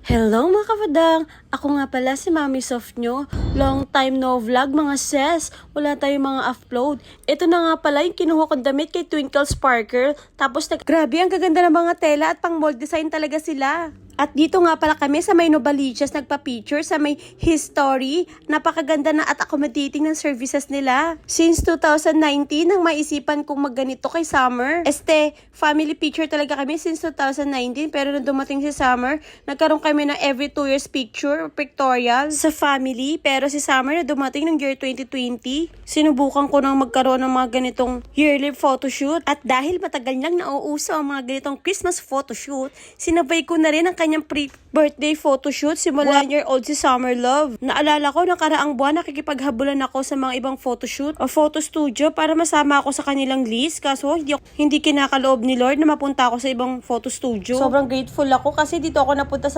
Hello mga kapadang! Ako nga pala si Mami Soft nyo. Long time no vlog mga sis. Wala tayong mga upload. Ito na nga pala yung kinuha kong damit kay Twinkle Sparkle. Tapos grabe, ang gaganda ng mga tela at pang mold design talaga sila. At dito nga pala kami sa may Novaliches nagpa-picture sa may history. Napakaganda na at accommodating ng services nila. Since 2019 nang maisipan kong magganito kay Summer. Family picture talaga kami since 2019 pero nung dumating si Summer, nagkaroon kami ng every 2 years picture pictorial sa family. Pero si Summer na dumating ng year 2020, sinubukan ko nang magkaroon ng mga ganitong yearly photoshoot. At dahil matagal nang nauuso ang mga ganitong Christmas photoshoot, sinabay ko na rin ang kanyang pre-birthday photoshoot simula 1-year-old si Summer Love. Naalala ko, nakaraang buwan nakikipaghabulan ako sa mga ibang photoshoot o photo studio para masama ako sa kanilang list. Kaso hindi kinakaloob ni Lord na mapunta ako sa ibang photo studio. Sobrang grateful ako kasi dito ako napunta sa